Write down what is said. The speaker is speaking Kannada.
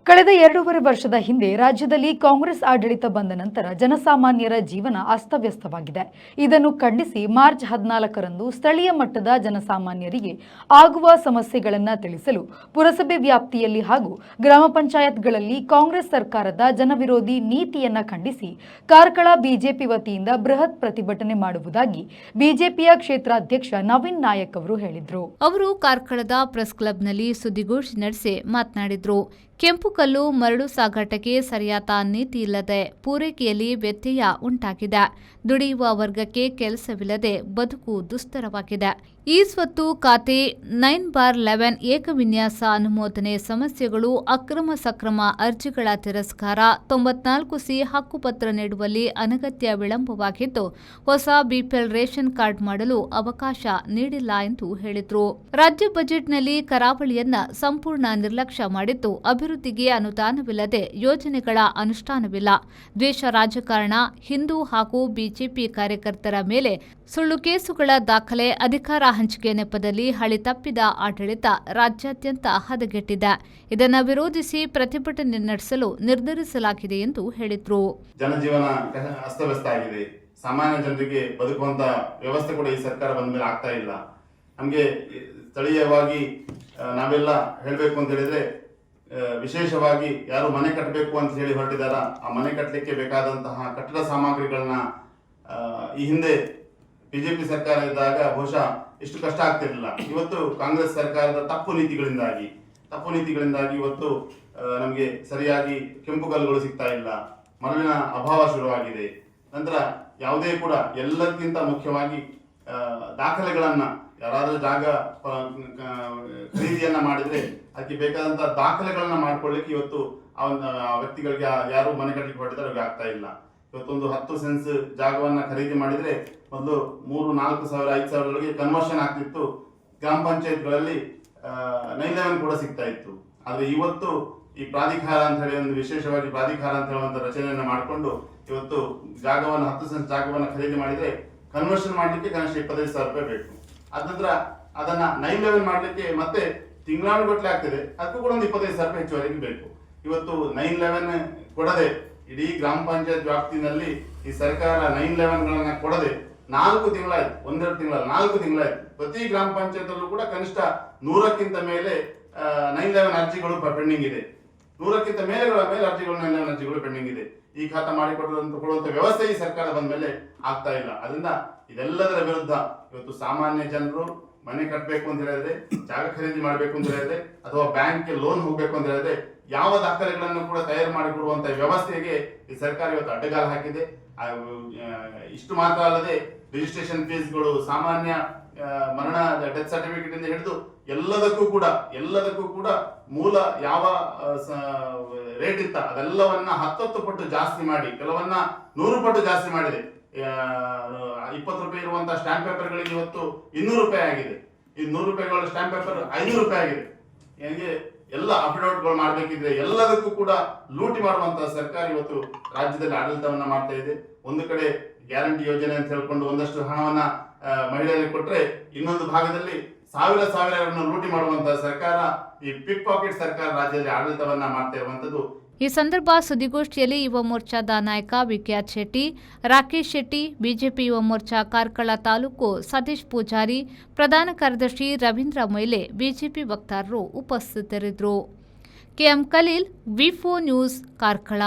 ಕಳೆದ 2.5 ವರ್ಷದ ಹಿಂದೆ ರಾಜ್ಯದಲ್ಲಿ ಕಾಂಗ್ರೆಸ್ ಆಡಳಿತ ಬಂದ ನಂತರ ಜನಸಾಮಾನ್ಯರ ಜೀವನ ಅಸ್ತವ್ಯಸ್ತವಾಗಿದೆ. ಇದನ್ನು ಖಂಡಿಸಿ ಮಾರ್ಚ್ 14ರಂದು ಸ್ಥಳೀಯ ಮಟ್ಟದ ಜನಸಾಮಾನ್ಯರಿಗೆ ಆಗುವ ಸಮಸ್ಯೆಗಳನ್ನು ತಿಳಿಸಲು ಪುರಸಭೆ ವ್ಯಾಪ್ತಿಯಲ್ಲಿ ಹಾಗೂ ಗ್ರಾಮ ಪಂಚಾಯತ್ಗಳಲ್ಲಿ ಕಾಂಗ್ರೆಸ್ ಸರ್ಕಾರದ ಜನವಿರೋಧಿ ನೀತಿಯನ್ನ ಖಂಡಿಸಿ ಕಾರ್ಕಳ ಬಿಜೆಪಿ ವತಿಯಿಂದ ಬೃಹತ್ ಪ್ರತಿಭಟನೆ ಮಾಡುವುದಾಗಿ ಬಿಜೆಪಿಯ ಕ್ಷೇತ್ರಾಧ್ಯಕ್ಷ ನವೀನ್ ನಾಯಕ್ ಅವರು ಹೇಳಿದರು. ಅವರು ಕಾರ್ಕಳದ ಪ್ರೆಸ್ ಕ್ಲಬ್ನಲ್ಲಿ ಸುದ್ದಿಗೋಷ್ಠಿ ನಡೆಸಿ ಮಾತನಾಡಿದರು. ಕೆಂಪುಕಲ್ಲು ಮರಳು ಸಾಗಾಟಕ್ಕೆ ಸರಿಯಾದ ನೀತಿ ಇಲ್ಲದೆ ಪೂರೈಕೆಯಲ್ಲಿ ವ್ಯತ್ಯಯ ಉಂಟಾಗಿದೆ. ದುಡಿಯುವ ವರ್ಗಕ್ಕೆ ಕೆಲಸವಿಲ್ಲದೆ ಬದುಕು ದುಸ್ತರವಾಗಿದೆ. ಈ ಸ್ವತ್ತು ಖಾತೆ 9/11 ಏಕವಿನ್ಯಾಸ ಅನುಮೋದನೆ ಸಮಸ್ಯೆಗಳು, ಅಕ್ರಮ ಸಕ್ರಮ ಅರ್ಜಿಗಳ ತಿರಸ್ಕಾರ, 94C ಹಕ್ಕುಪತ್ರ ನೀಡುವಲ್ಲಿ ಅನಗತ್ಯ ವಿಳಂಬವಾಗಿದ್ದು ಹೊಸ ಬಿಪಿಎಲ್ ರೇಷನ್ ಕಾರ್ಡ್ ಮಾಡಲು ಅವಕಾಶ ನೀಡಿಲ್ಲ ಎಂದು ಹೇಳಿದರು. ರಾಜ್ಯ ಬಜೆಟ್ನಲ್ಲಿ ಕರಾವಳಿಯನ್ನ ಸಂಪೂರ್ಣ ನಿರ್ಲಕ್ಷ್ಯ ಮಾಡಿದ್ದು, ಅಭಿವೃದ್ಧಿಗೆ ಅನುದಾನವಿಲ್ಲದೆ ಯೋಜನೆಗಳ ಅನುಷ್ಠಾನವಿಲ್ಲ. ದ್ವೇಷ ರಾಜಕಾರಣ, ಹಿಂದೂ ಹಾಗೂ ಬಿಜೆಪಿ ಕಾರ್ಯಕರ್ತರ ಮೇಲೆ ಸುಳ್ಳು ಕೇಸುಗಳ ದಾಖಲೆ, ಅಧಿಕಾರ ಹಂಚಿಕೆ ನೆಪದಲ್ಲಿ ಹಳಿ ತಪ್ಪಿದ ಆಡಳಿತ ರಾಜ್ಯಾದ್ಯಂತ ಹದಗೆಟ್ಟಿದೆ. ಇದನ್ನು ವಿರೋಧಿಸಿ ಪ್ರತಿಭಟನೆ ನಡೆಸಲು ನಿರ್ಧರಿಸಲಾಗಿದೆ ಎಂದು ಹೇಳಿದರು. ಜನಜೀವನ ಅಸ್ತವ್ಯಸ್ತ ಆಗಿದೆ. ಸಾಮಾನ್ಯ ಜನರಿಗೆ ಬದುಕುವಂತ ವ್ಯವಸ್ಥೆ ಕೂಡ ಈ ಸರ್ಕಾರ ಬಂದ ಮೇಲೆ ಆಗ್ತಾ ಇಲ್ಲ. ನಮಗೆ ಸ್ಥಳೀಯವಾಗಿ ನಾವೆಲ್ಲ ಹೇಳಬೇಕು ಅಂತ ಹೇಳಿದ್ರೆ, ವಿಶೇಷವಾಗಿ ಯಾರು ಮನೆ ಕಟ್ಟಬೇಕು ಅಂತ ಹೇಳಿ ಹೊರಟಿದಾರ, ಆ ಮನೆ ಕಟ್ಟಲಿಕ್ಕೆ ಬೇಕಾದಂತಹ ಕಟ್ಟಡ ಸಾಮಗ್ರಿಗಳನ್ನ ಈ ಹಿಂದೆ ಬಿಜೆಪಿ ಸರ್ಕಾರ ಇದ್ದಾಗ ಬಹುಶಃ ಇಷ್ಟು ಕಷ್ಟ ಆಗ್ತಿರಲಿಲ್ಲ. ಇವತ್ತು ಕಾಂಗ್ರೆಸ್ ಸರ್ಕಾರದ ತಪ್ಪು ನೀತಿಗಳಿಂದಾಗಿ ಇವತ್ತು ನಮಗೆ ಸರಿಯಾಗಿ ಕೆಂಪು ಕಲ್ಲುಗಳು ಸಿಗ್ತಾ ಇಲ್ಲ, ಮರಳಿನ ಅಭಾವ ಶುರುವಾಗಿದೆ. ನಂತರ ಯಾವುದೇ ಕೂಡ ಎಲ್ಲದಕ್ಕಿಂತ ಮುಖ್ಯವಾಗಿ ದಾಖಲೆಗಳನ್ನ, ಯಾರಾದ್ರೂ ಜಾಗ ಖರೀದಿಯನ್ನ ಮಾಡಿದ್ರೆ ಅದಕ್ಕೆ ಬೇಕಾದಂತಹ ದಾಖಲೆಗಳನ್ನ ಮಾಡ್ಕೊಳ್ಳಿಕ್ಕೆ ಇವತ್ತು ಆ ವ್ಯಕ್ತಿಗಳಿಗೆ, ಯಾರು ಮನೆ ಕಟ್ಟಲಿಕ್ಕೆ ಹೊರಟಿದ್ದಾರೆ ಅವ್ರಿಗೆ ಆಗ್ತಾ ಇಲ್ಲ. ಇವತ್ತೊಂದು 10 ಸೆನ್ಸ್ ಜಾಗವನ್ನ ಖರೀದಿ ಮಾಡಿದ್ರೆ ಮೊದಲು 3,000, 4,000, 5,000 ಕನ್ವರ್ಷನ್ ಆಗ್ತಿತ್ತು. ಗ್ರಾಮ ಪಂಚಾಯತ್ಗಳಲ್ಲಿ 9/11 ಕೂಡ ಸಿಗ್ತಾ ಇತ್ತು. ಆದ್ರೆ ಇವತ್ತು ಈ ಪ್ರಾಧಿಕಾರ ಅಂತ ಹೇಳಿ ಒಂದು ವಿಶೇಷವಾಗಿ ಪ್ರಾಧಿಕಾರ ಅಂತ ಹೇಳುವಂತ ರಚನೆಯನ್ನ ಮಾಡಿಕೊಂಡು ಇವತ್ತು ಜಾಗವನ್ನು 10 ಸೆನ್ಸ್ ಜಾಗವನ್ನ ಖರೀದಿ ಮಾಡಿದ್ರೆ ಕನ್ವರ್ಷನ್ ಮಾಡ್ಲಿಕ್ಕೆ ಕನಿಷ್ಠ 25,000 ರೂಪಾಯಿ ಬೇಕು. ಅದ ನಂತರ ಅದನ್ನ 9/11 ಮಾಡ್ಲಿಕ್ಕೆ ಮತ್ತೆ ತಿಂಗಳಾನುಗಟ್ಟಲೆ ಆಗ್ತದೆ, ಅದಕ್ಕೂ ಕೂಡ ಒಂದು 25,000 ರೂಪಾಯಿ ಹೆಚ್ಚುವರೆಗೆ ಬೇಕು. ಇವತ್ತು 9/11 ಕೊಡದೆ ಇಡೀ ಗ್ರಾಮ ಪಂಚಾಯತ್ ವ್ಯಾಪ್ತಿನಲ್ಲಿ ಈ ಸರ್ಕಾರ 9/11ಗಳನ್ನ ಕೊಡದೆ 4 ತಿಂಗಳಾಯ್ತು. 1-2 ತಿಂಗಳಲ್ಲ, 4 ತಿಂಗಳಾಯ್ತು. ಪ್ರತಿ ಗ್ರಾಮ ಪಂಚಾಯತ್ ಅಲ್ಲೂ ಕೂಡ ಕನಿಷ್ಠ 100ಕ್ಕಿಂತ ಮೇಲೆ 9/11 ಅರ್ಜಿಗಳು ಪೆಂಡಿಂಗ್ ಇದೆ. 100ಕ್ಕಿಂತ ಮೇಲೆ ಅರ್ಜಿಗಳು 9/11 ಅರ್ಜಿಗಳು ಪೆಂಡಿಂಗ್ ಇದೆ. ಈ ಖಾತಾ ಕೊಡುವಂತ ವ್ಯವಸ್ಥೆ ಈ ಸರ್ಕಾರ ಬಂದ ಮೇಲೆ ಆಗ್ತಾ ಇಲ್ಲ. ಅದರಿಂದ ಇದೆಲ್ಲದರ ವಿರುದ್ಧ ಇವತ್ತು ಸಾಮಾನ್ಯ ಜನರು ಮನೆ ಕಟ್ಟಬೇಕು ಅಂತ ಹೇಳಿದ್ರೆ, ಜಾಗ ಖರೀದಿ ಮಾಡಬೇಕು ಅಂತ ಹೇಳಿದ್ರೆ, ಅಥವಾ ಬ್ಯಾಂಕ್ಗೆ ಲೋನ್ ಹೋಗ್ಬೇಕು ಅಂತ ಹೇಳಿದ್ರೆ ಯಾವ ದಾಖಲೆಗಳನ್ನು ಕೂಡ ತಯಾರು ಮಾಡಿಕೊಡುವಂತ ವ್ಯವಸ್ಥೆಗೆ ಈ ಸರ್ಕಾರ ಇವತ್ತು ಅಡ್ಡಗಾಲ ಹಾಕಿದೆ. ಇಷ್ಟು ಮಾತ್ರ ಅಲ್ಲದೆ ರಿಜಿಸ್ಟ್ರೇಷನ್ ಫೀಸ್ಗಳು, ಸಾಮಾನ್ಯ ಮರಣ ಡೆತ್ ಸರ್ಟಿಫಿಕೇಟ್ ಇಂದ ಹಿಡಿದು ಎಲ್ಲದಕ್ಕೂ ಕೂಡ ಮೂಲ ಯಾವ ರೇಟ್ ಇತ್ತ ಅದೆಲ್ಲವನ್ನ 10 ಪಟ್ಟು ಜಾಸ್ತಿ ಮಾಡಿ, ಕೆಲವನ್ನ 100 ಪಟ್ಟು ಜಾಸ್ತಿ ಮಾಡಿದೆ. 20 ರೂಪಾಯಿ ಇರುವಂತಹ ಸ್ಟಾಂಪ್ ಪೇಪರ್ಗಳಿಗೆ ಇವತ್ತು 200 ರೂಪಾಯಿ ಆಗಿದೆ. ಈ 100 ರೂಪಾಯಿಗಳ ಸ್ಟಾಂಪ್ ಪೇಪರ್ 500 ರೂಪಾಯಿ ಆಗಿದೆ. ಹೀಗೆ ಎಲ್ಲ ಅಫಿಡವಿಟ್ಗಳು ಮಾಡ್ಬೇಕಿದ್ರೆ ಎಲ್ಲದಕ್ಕೂ ಕೂಡ ಲೂಟಿ ಮಾಡುವಂತಹ ಸರ್ಕಾರ ಇವತ್ತು ರಾಜ್ಯದಲ್ಲಿ ಆಡಳಿತವನ್ನ ಮಾಡ್ತಾ ಇದೆ. ಒಂದು ಕಡೆ ಗ್ಯಾರಂಟಿ ಯೋಜನೆ ಅಂತ ಹೇಳ್ಕೊಂಡು ಒಂದಷ್ಟು ಹಣವನ್ನ ಮಹಿಳೆಯರಿಗೆ ಕೊಟ್ರೆ, ಇನ್ನೊಂದು ಭಾಗದಲ್ಲಿ ಸಾವಿರಗಳನ್ನು ಲೂಟಿ ಮಾಡುವಂತಹ ಸರ್ಕಾರ, ಈ ಪಿಕ್ ಪಾಕೆಟ್ ಸರ್ಕಾರ ರಾಜ್ಯದಲ್ಲಿ ಆಡಳಿತವನ್ನ ಮಾಡ್ತಾ ಇರುವಂತದ್ದು. ಈ ಸಂದರ್ಭ ಸುದ್ದಿಗೋಷ್ಠಿಯಲ್ಲಿ ಯುವ ಮೋರ್ಚಾದ ನಾಯಕ ವಿಖ್ಯಾತ್ ಶೆಟ್ಟಿ, ರಾಕೇಶ್ ಶೆಟ್ಟಿ, ಬಿಜೆಪಿ ಯುವ ಮೋರ್ಚಾ ಕಾರ್ಕಳ ತಾಲೂಕು ಸತೀಶ್ ಪೂಜಾರಿ, ಪ್ರಧಾನ ಕಾರ್ಯದರ್ಶಿ ರವೀಂದ್ರ ಮೊಯ್ಲೆ, ಬಿಜೆಪಿ ವಕ್ತಾರರು ಉಪಸ್ಥಿತರಿದ್ದರು. ಕೆಎಂ ಖಲೀಲ್, ವಿ4 ನ್ಯೂಸ್, ಕಾರ್ಕಳ.